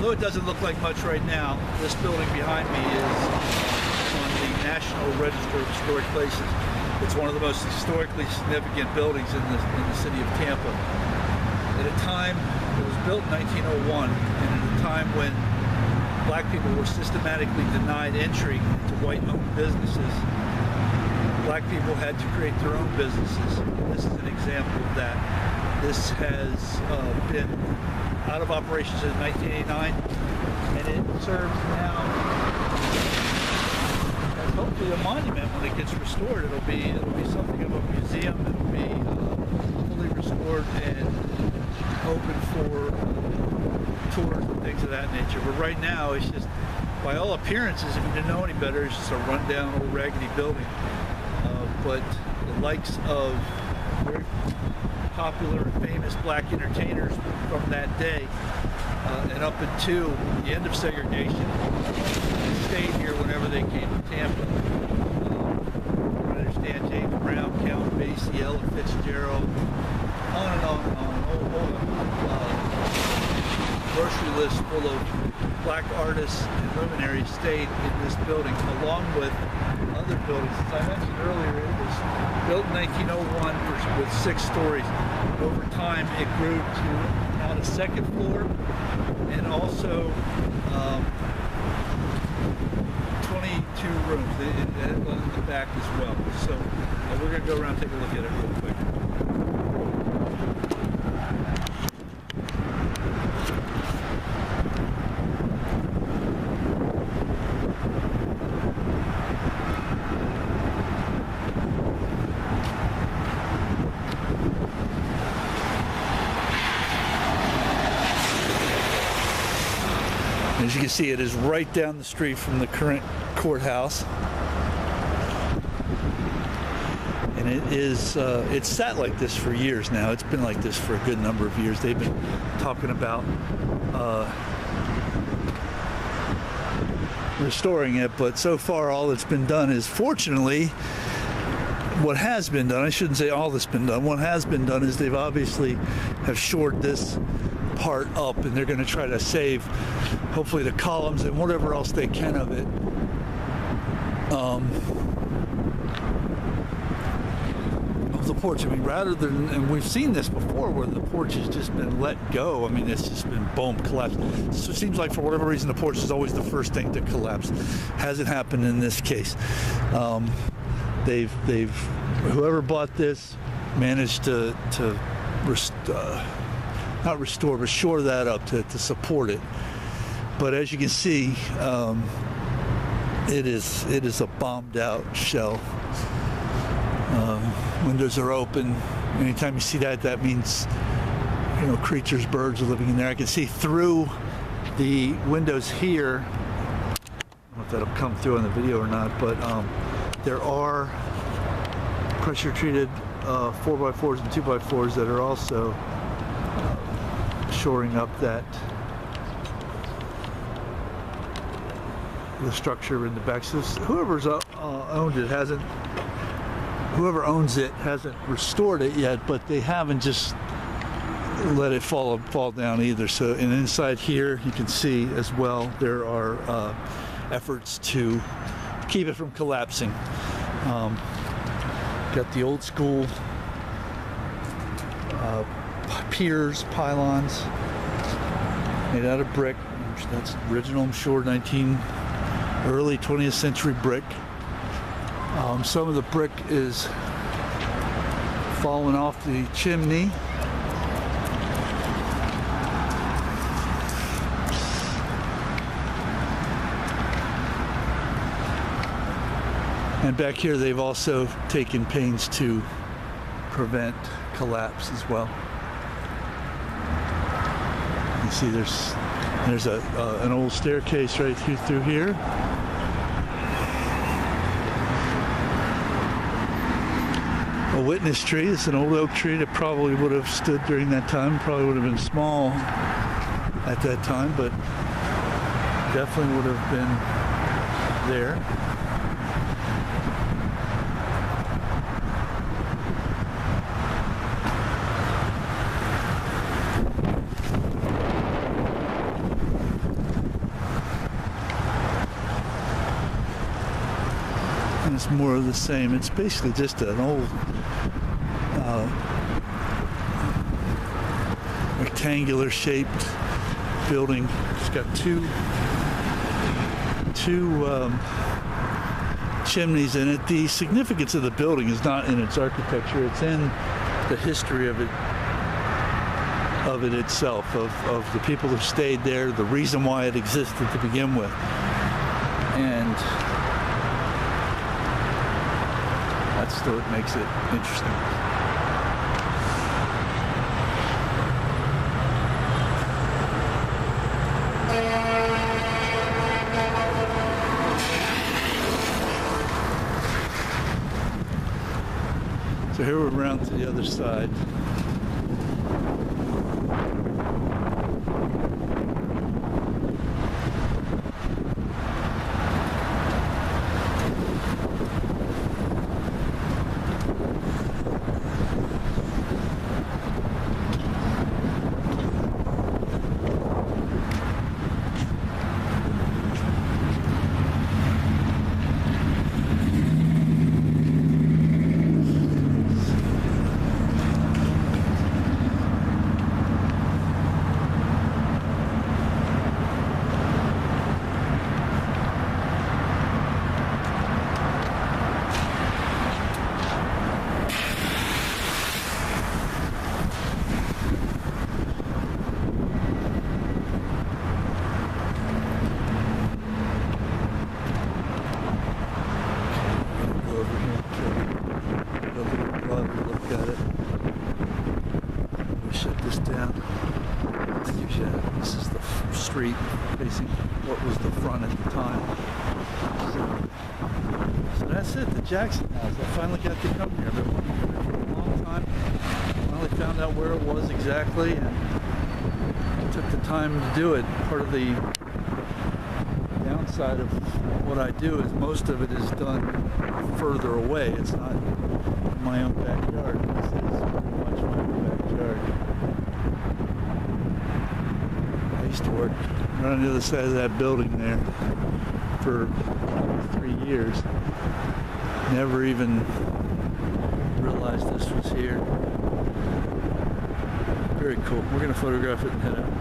Although it doesn't look like much right now, this building behind me is on the National Register of Historic Places. It's one of the most historically significant buildings in the city of Tampa. At a time, it was built in 1901, and at a time when black people were systematically denied entry into white-owned businesses, black people had to create their own businesses. And this is an example of that. This has been out of operation since 1989, and it serves now as hopefully a monument. When it gets restored, it'll be something of a museum. It'll be fully restored and open for tours and things of that nature. But right now, it's just, by all appearances, if you didn't know any better, it's just a rundown old raggedy building. But the likes of very popular and famous black entertainers from that day and up until the end of segregation stayed here whenever they came to Tampa. I understand James Brown, Count Basie, Ella Fitzgerald, on and on and on. Grocery list full of black artists and luminaries stayed in this building, along with other buildings. As I mentioned earlier, it was built in 1901 with 6 stories. Over time, it grew to now the 2nd floor, and also 22 rooms. It had one in the back as well. So we're going to go around and take a look at it real quick. As you can see, it is right down the street from the current courthouse, and it's sat like this for years now. It's been like this for a good number of years. They've been talking about restoring it, but so far all that's been done is, fortunately, what has been done, I shouldn't say all that's been done, what has been done is they've obviously have shored this part up, and they're going to try to save hopefully the columns and whatever else they can of it. Of the porch. I mean, rather than, and we've seen this before where the porch has just been let go. I mean, it's just been boom, collapsed. So it seems like for whatever reason the porch is always the first thing to collapse. Hasn't happened in this case. They've whoever bought this managed to not restore, but shore that up to support it. But as you can see, it is a bombed out shell. Windows are open. Anytime you see that, that means, you know, creatures, birds are living in there. I can see through the windows here. I don't know if that'll come through in the video or not, but there are pressure treated 4x4s and 2x4s that are also shoring up the structure in the back. So whoever's owned it hasn't, whoever owns it hasn't restored it yet, but they haven't just let it fall down either. So, and inside here you can see as well there are efforts to keep it from collapsing. Got the old school piers, pylons made out of brick. That's original, I'm sure, early 20th century brick. Some of the brick is falling off the chimney. And back here they've also taken pains to prevent collapse as well. You see there's an old staircase right through here. A witness tree. It's an old oak tree that probably would have stood during that time. Probably would have been small at that time, but definitely would have been there. it's more of the same. It's basically just an old rectangular shaped building. It's got two chimneys in it. The significance of the building is not in its architecture, it's in the history of it itself, of the people who stayed there, the reason why it existed to begin with. And that's what makes it interesting. So here we're around to the other side. This is the street facing what was the front at the time. So that's it, the Jackson House. I finally got to come here. I've been wanting to come here for a long time. Finally found out where it was exactly and took the time to do it. Part of the downside of what I do is most of it is done further away. It's not in my own backyard. This is pretty much my own backyard. I used to work right on the other side of that building there for 3 years. Never even realized this was here. Very cool. We're going to photograph it and head out.